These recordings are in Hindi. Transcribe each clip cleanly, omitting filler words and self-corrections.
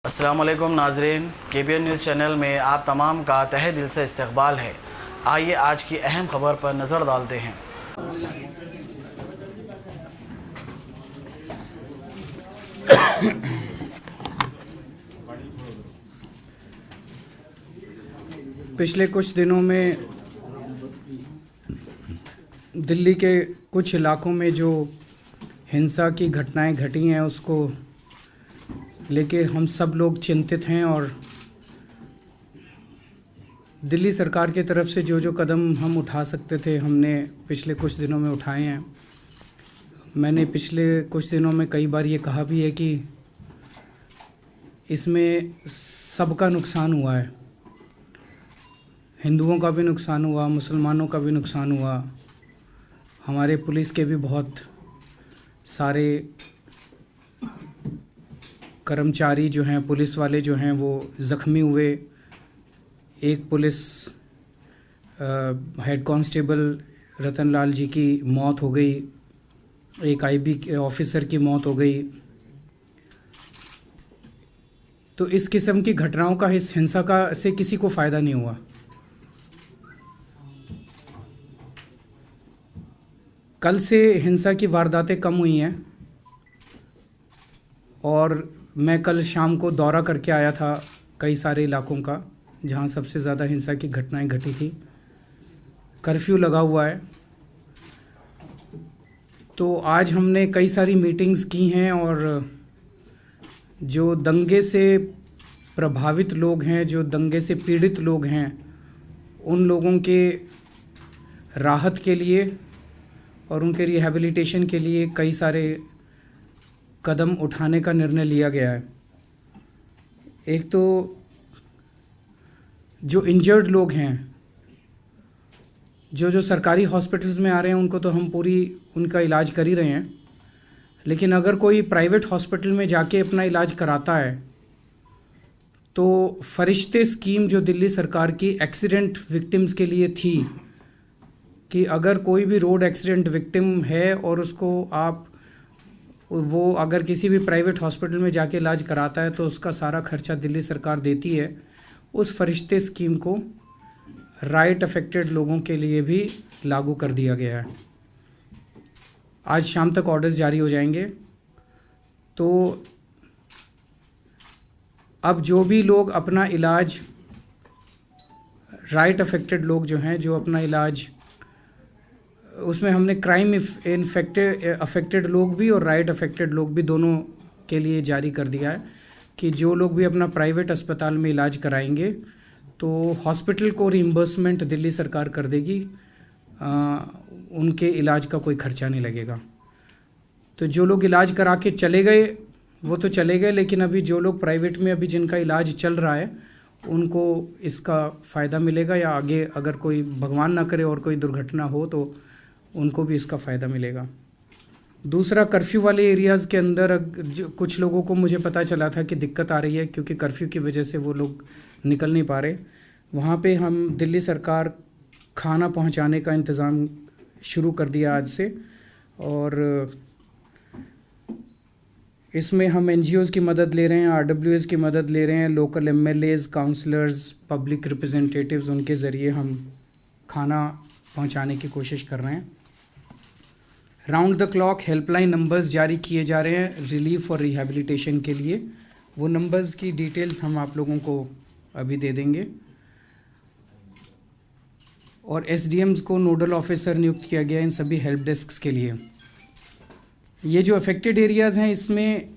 अस्सलाम वालेकुम नाज़रीन, KBN न्यूज़ चैनल में आप तमाम का तहे दिल से इस्तकबाल है। आइए आज की अहम खबर पर नज़र डालते हैं। पिछले कुछ दिनों में दिल्ली के कुछ इलाकों में जो हिंसा की घटनाएं घटी हैं उसको लेके हम सब लोग चिंतित हैं और दिल्ली सरकार की तरफ से जो कदम हम उठा सकते थे हमने पिछले कुछ दिनों में उठाए हैं। मैंने पिछले कुछ दिनों में कई बार ये कहा भी है कि इसमें सबका नुकसान हुआ है, हिंदुओं का भी नुकसान हुआ, मुसलमानों का भी नुकसान हुआ, हमारे पुलिस के भी बहुत सारे कर्मचारी जो हैं, पुलिस वाले जो हैं वो ज़ख्मी हुए। एक पुलिस हेड कांस्टेबल रतनलाल जी की मौत हो गई, एक IB ऑफिसर की मौत हो गई। तो इस किस्म की घटनाओं का, इस हिंसा का से किसी को फ़ायदा नहीं हुआ। कल से हिंसा की वारदातें कम हुई हैं और मैं कल शाम को दौरा करके आया था कई सारे इलाकों का जहां सबसे ज़्यादा हिंसा की घटनाएं घटी थी। कर्फ्यू लगा हुआ है, तो आज हमने कई सारी मीटिंग्स की हैं और जो दंगे से प्रभावित लोग हैं, जो दंगे से पीड़ित लोग हैं, उन लोगों के राहत के लिए और उनके रिहैबिलिटेशन के लिए कई सारे कदम उठाने का निर्णय लिया गया है। एक तो जो इंजर्ड लोग हैं, जो सरकारी हॉस्पिटल्स में आ रहे हैं, उनको तो हम पूरी उनका इलाज कर ही रहे हैं, लेकिन अगर कोई प्राइवेट हॉस्पिटल में जाके अपना इलाज कराता है तो फरिश्ते स्कीम जो दिल्ली सरकार की एक्सीडेंट विक्टिम्स के लिए थी कि अगर कोई भी रोड एक्सीडेंट विक्टिम है और उसको वो अगर किसी भी प्राइवेट हॉस्पिटल में जाके इलाज कराता है तो उसका सारा खर्चा दिल्ली सरकार देती है। उस फरिश्ते स्कीम को राइट अफेक्टेड लोगों के लिए भी लागू कर दिया गया है। आज शाम तक ऑर्डर्स जारी हो जाएंगे। तो अब जो भी लोग अपना इलाज, राइट अफेक्टेड लोग जो हैं, जो अपना इलाज, उसमें हमने क्राइम अफेक्टेड लोग भी और राइट अफेक्टेड लोग भी दोनों के लिए जारी कर दिया है कि जो लोग भी अपना प्राइवेट अस्पताल में इलाज कराएंगे तो हॉस्पिटल को रिइंबर्समेंट दिल्ली सरकार कर देगी, उनके इलाज का कोई खर्चा नहीं लगेगा। तो जो लोग इलाज करा के चले गए वो तो चले गए, लेकिन अभी जो लोग प्राइवेट में अभी जिनका इलाज चल रहा है उनको इसका फ़ायदा मिलेगा, या आगे अगर कोई भगवान ना करे और कोई दुर्घटना हो तो उनको भी इसका फ़ायदा मिलेगा। दूसरा, कर्फ्यू वाले एरियाज़ के अंदर कुछ लोगों को मुझे पता चला था कि दिक्कत आ रही है क्योंकि कर्फ्यू की वजह से वो लोग निकल नहीं पा रहे। वहाँ पे हम दिल्ली सरकार खाना पहुँचाने का इंतज़ाम शुरू कर दिया आज से, और इसमें हम NGOs की मदद ले रहे हैं, RWAs की मदद ले रहे हैं, local MLAs, councillors, public representatives, उनके ज़रिए हम खाना पहुंचाने की कोशिश कर रहे हैं। Round the clock helpline numbers जारी किए जा रहे हैं रिलीफ और रिहैबिलिटेशन के लिए। वो नंबर्स की डिटेल्स हम आप लोगों को अभी दे देंगे। और SDMs को नोडल ऑफिसर नियुक्त किया गया इन सभी हेल्प डेस्क्स के लिए। ये जो अफेक्टेड एरियाज़ हैं इसमें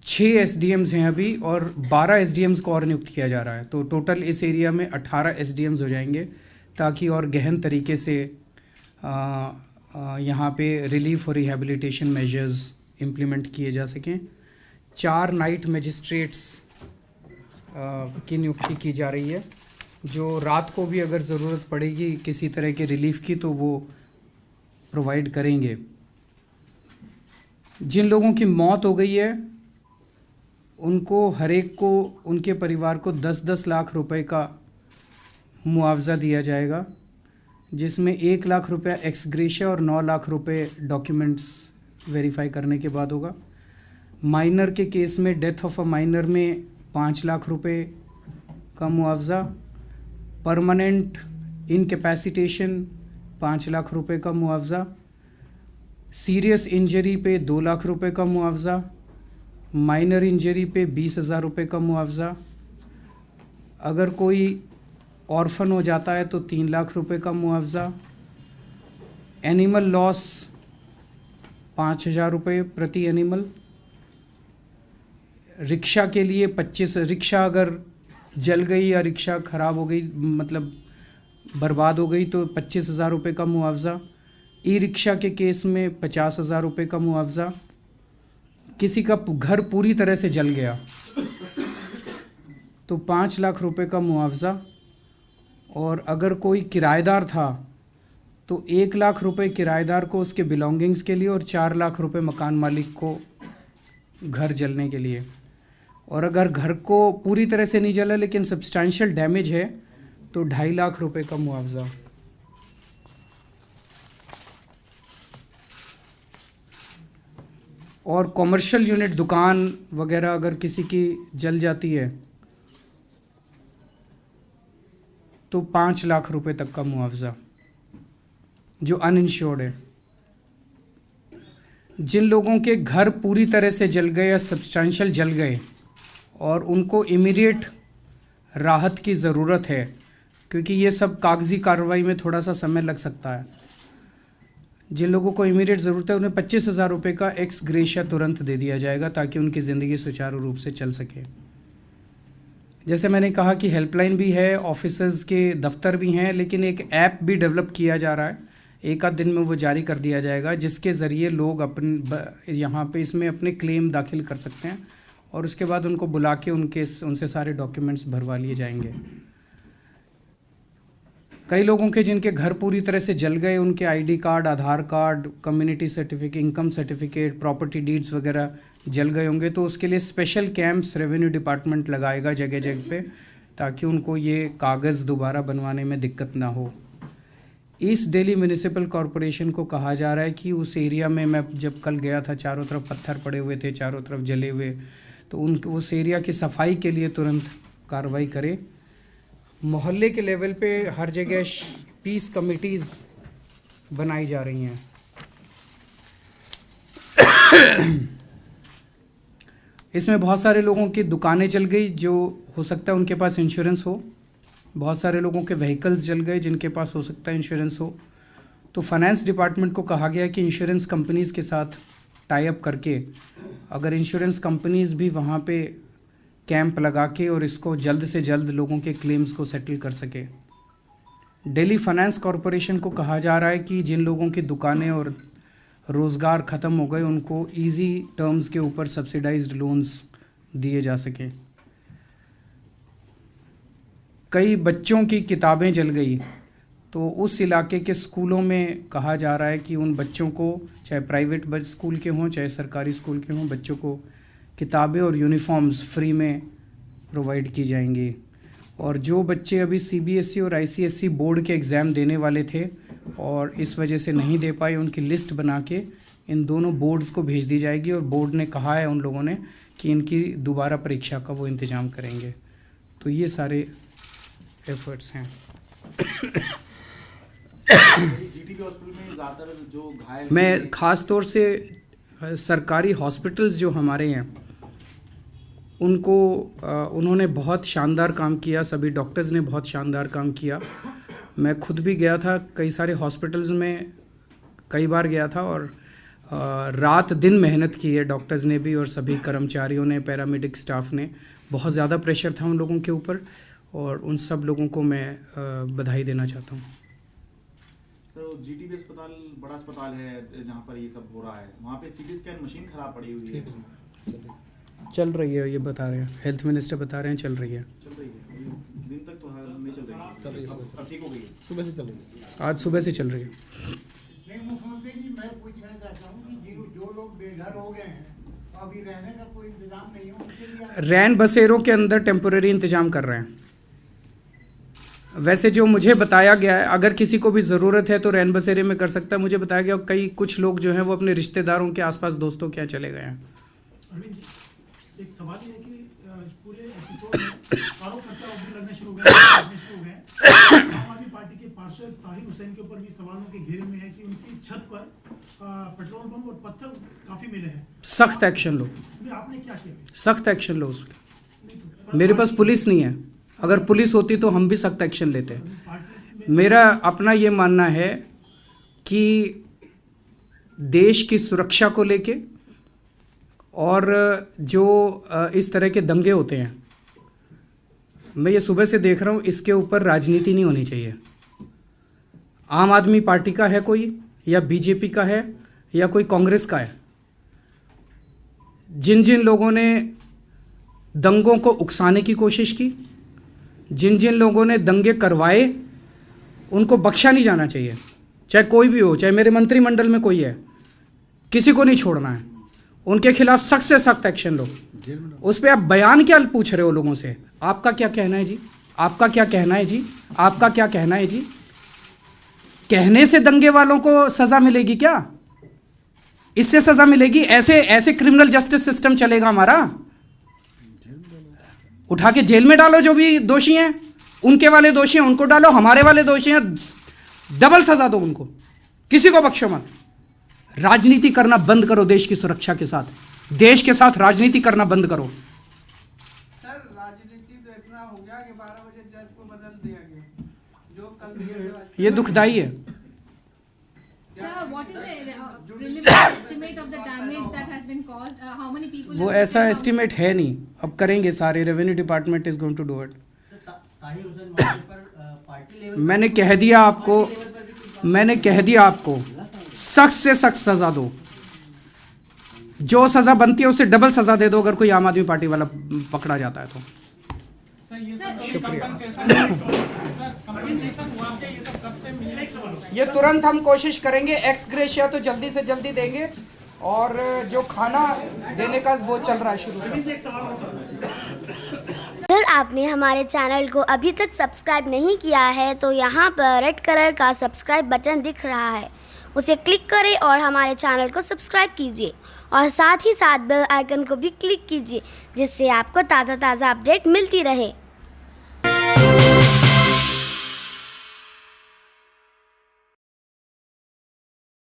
6 SDMs हैं अभी और 12 SDMs को और नियुक्त किया जा रहा है। तो टोटल इस एरिया में 18 SDMs हो जाएंगे ताकि और गहन तरीके से यहाँ पे रिलीफ और रिहैबिलिटेशन मेजर्स इम्प्लीमेंट किए जा सकें। 4 नाइट मजिस्ट्रेट्स की नियुक्ति की जा रही है जो रात को भी अगर ज़रूरत पड़ेगी किसी तरह के रिलीफ की तो वो प्रोवाइड करेंगे। जिन लोगों की मौत हो गई है उनको हर एक को, उनके परिवार को 10-10 लाख रुपए का मुआवजा दिया जाएगा, जिसमें 1 लाख रुपया एक्स ग्रेशिया और 9 लाख रुपए डॉक्यूमेंट्स वेरीफाई करने के बाद होगा। माइनर के केस में डेथ ऑफ अ माइनर में 5 लाख रुपए का मुआवजा, परमानेंट इनकैपेसिटेशन 5 लाख रुपए का मुआवजा, सीरियस इंजरी पे 2 लाख रुपए का मुआवजा, माइनर इंजरी पे 20,000 रुपये का मुआवजा, अगर कोई ऑर्फन हो जाता है तो 3 लाख रुपए का मुआवजा, एनिमल लॉस 5,000 रुपये प्रति एनिमल, रिक्शा के लिए 25, रिक्शा अगर जल गई या रिक्शा ख़राब हो गई मतलब बर्बाद हो गई तो 25,000 रुपये का मुआवजा, ई रिक्शा के केस में 50,000 रुपये का मुआवजा, किसी का घर पूरी तरह से जल गया तो 5 लाख रुपए का मुआवजा, और अगर कोई किराएदार था तो 1 लाख रुपए किराएदार को उसके बिलोंगिंग्स के लिए और 4 लाख रुपए मकान मालिक को घर जलने के लिए। और अगर घर को पूरी तरह से नहीं जला लेकिन सब्सटैंशियल डैमेज है तो 2.5 लाख रुपए का मुआवजा। और कॉमर्शियल यूनिट दुकान वगैरह अगर किसी की जल जाती है तो 5 लाख रुपए तक का मुआवजा जो अनइंश्योर्ड है। जिन लोगों के घर पूरी तरह से जल गए या सब्सटैंशियल जल गए और उनको इमीडिएट राहत की ज़रूरत है, क्योंकि ये सब कागजी कार्रवाई में थोड़ा सा समय लग सकता है, जिन लोगों को इमीडिएट ज़रूरत है उन्हें 25,000 रुपये का एक्स ग्रेशिया तुरंत दे दिया जाएगा ताकि उनकी ज़िंदगी सुचारू रूप से चल सके। जैसे मैंने कहा कि हेल्पलाइन भी है, ऑफिसर्स के दफ्तर भी हैं, लेकिन एक ऐप भी डेवलप किया जा रहा है, एक आध दिन में वो जारी कर दिया जाएगा, जिसके ज़रिए लोग यहाँ पे इसमें अपने क्लेम दाखिल कर सकते हैं और उसके बाद उनको बुला के उनसे सारे डॉक्यूमेंट्स भरवा लिए जाएंगे। कई लोगों के जिनके घर पूरी तरह से जल गए उनके ID card, Aadhaar card, community certificate, income certificate, property deeds वगैरह जल गए होंगे, तो उसके लिए स्पेशल कैंप्स रेवेन्यू डिपार्टमेंट लगाएगा जगह जगह पे ताकि उनको ये कागज़ दोबारा बनवाने में दिक्कत ना हो। ईस्ट दिल्ली म्यूनिसिपल कॉरपोरेशन को कहा जा रहा है कि उस एरिया में, मैं जब कल गया था, चारों तरफ पत्थर पड़े हुए थे, चारों तरफ जले हुए, तो उस एरिया की सफाई के लिए तुरंत कार्रवाई करे। मोहल्ले के लेवल पे हर जगह पीस कमिटीज़ बनाई जा रही हैं। इसमें बहुत सारे लोगों की दुकानें जल गई जो हो सकता है उनके पास इंश्योरेंस हो, बहुत सारे लोगों के व्हीकल्स जल गए जिनके पास हो सकता है इंश्योरेंस हो। तो फाइनेंस डिपार्टमेंट को कहा गया कि इंश्योरेंस कंपनीज़ के साथ टाई अप करके अगर इंश्योरेंस कंपनीज़ भी वहाँ पे कैंप लगा के और इसको जल्द से जल्द लोगों के क्लेम्स को सेटल कर सके। दिल्ली फाइनेंस कॉरपोरेशन को कहा जा रहा है कि जिन लोगों की दुकानें और रोज़गार ख़त्म हो गए उनको इजी टर्म्स के ऊपर सब्सिडाइज्ड लोन्स दिए जा सके। कई बच्चों की किताबें जल गई तो उस इलाके के स्कूलों में कहा जा रहा है कि उन बच्चों को, चाहे प्राइवेट स्कूल के हों चाहे सरकारी स्कूल के हों, बच्चों को किताबें और यूनिफॉर्म्स फ्री में प्रोवाइड की जाएंगी। और जो बच्चे अभी सीबीएसई और आईसीएसई बोर्ड के एग्ज़ाम देने वाले थे और इस वजह से नहीं दे पाए, उनकी लिस्ट बना के इन दोनों बोर्ड्स को भेज दी जाएगी और बोर्ड ने कहा है उन लोगों ने कि इनकी दोबारा परीक्षा का वो इंतज़ाम करेंगे। तो ये सारे एफर्ट्स हैं। जीटीबी हॉस्पिटल में ज़्यादातर जो घायल, मैं ख़ास तौर से सरकारी हॉस्पिटल्स जो हमारे हैं उनको उन्होंने बहुत शानदार काम किया, सभी डॉक्टर्स ने बहुत शानदार काम किया। मैं खुद भी गया था कई सारे हॉस्पिटल्स में, कई बार गया था और रात दिन मेहनत की है डॉक्टर्स ने भी और सभी कर्मचारियों ने, पैरामेडिक स्टाफ ने। बहुत ज़्यादा प्रेशर था उन लोगों के ऊपर और उन सब लोगों को मैं बधाई देना चाहता हूँ। सर, जीटीबी अस्पताल बड़ा अस्पताल है जहाँ पर ये सब हो रहा है, वहाँ पे सीटी स्कैन मशीन खराब पड़ी हुई है। चल रही है, ये बता रहे हैं, हेल्थ मिनिस्टर बता रहे हैं चल रही है। दिन तक तो नहीं चल रही है, अब ठीक हो गई है, सुबह से चल रही है, आज सुबह से चल रही है। मुख्यमंत्री जी, मैं पूछना चाहता हूँ कि जो लोग बेघर हो गए हैं अभी रहने का कोई इंतजाम नहीं हो, उनके लिए रैन बसेरों के अंदर टेम्पोररी इंतजाम कर रहे हैं। वैसे जो मुझे बताया गया है, अगर किसी को भी ज़रूरत है तो रैन बसेरे में कर सकता है। मुझे बताया गया कुछ लोग जो हैं वो अपने रिश्तेदारों के आसपास दोस्तों के यहाँ चले गए हैं। अरविंद जी, एक सवाल ये है कि इस पूरे एपिसोड में आरोपकर्ता भी लगने शुरू हो गए आम आदमी पार्टी के पार्षद ताहिर हुसैन के ऊपर भी सवालों के घेरे में है कि उनकी छत पर पेट्रोल बम और पत्थर काफी मिले हैं। सख्त एक्शन लो, आपने क्या किया? सख्त एक्शन लो उस पर। मेरे पास पुलिस नहीं है, अगर पुलिस होती तो हम भी सख्त एक्शन लेते। मेरा अपना ये मानना है कि देश की सुरक्षा को लेके और जो इस तरह के दंगे होते हैं, मैं ये सुबह से देख रहा हूँ, इसके ऊपर राजनीति नहीं होनी चाहिए। आम आदमी पार्टी का है कोई, या बीजेपी का है, या कोई कांग्रेस का है, जिन जिन लोगों ने दंगों को उकसाने की कोशिश की, जिन जिन लोगों ने दंगे करवाए, उनको बख्शा नहीं जाना चाहिए। चाहे कोई भी हो, चाहे मेरे मंत्रिमंडल में कोई है, किसी को नहीं छोड़ना है। उनके खिलाफ सख्त से सख्त एक्शन लो। उस पर आप बयान क्या पूछ रहे हो लोगों से? आपका क्या कहना है जी? आपका क्या कहना है जी? आपका क्या कहना है जी? कहने से दंगे वालों को सजा मिलेगी क्या? इससे सजा मिलेगी? ऐसे ऐसे क्रिमिनल जस्टिस सिस्टम चलेगा हमारा? उठा के जेल में डालो जो भी दोषी हैं, उनके वाले दोषी हैं उनको डालो, हमारे वाले दोषी हैं डबल सजा दो उनको, किसी को बख्शो मत। राजनीति करना बंद करो देश की सुरक्षा के साथ, देश के साथ राजनीति करना बंद करो। सर राजनीति तो इतना हो गया कि 12 बजे जज को बदल दिया गया, जो कल ये दुखदाई है। Sir, what is the preliminary estimate of the damage that has been caused? How many people? वो ऐसा एस्टिमेट है नहीं, अब करेंगे सारे, revenue department is going to do it. मैंने कह दिया आपको, मैंने कह दिया आपको, सख्त से सख्त सजा दो, जो सजा बनती है उससे डबल सजा दे दो अगर कोई आम आदमी पार्टी वाला पकड़ा जाता है तो। ये तुरंत हम कोशिश करेंगे, एक्स ग्रेशिया तो जल्दी से जल्दी देंगे, और जो खाना देने का वो चल रहा है शुरू। अगर आपने हमारे चैनल को अभी तक सब्सक्राइब नहीं किया है तो यहाँ पर रेड कलर का सब्सक्राइब बटन दिख रहा है, उसे क्लिक करें और हमारे चैनल को सब्सक्राइब कीजिए, और साथ ही साथ बेल आइकन को भी क्लिक कीजिए, जिससे आपको ताज़ा अपडेट मिलती रहे।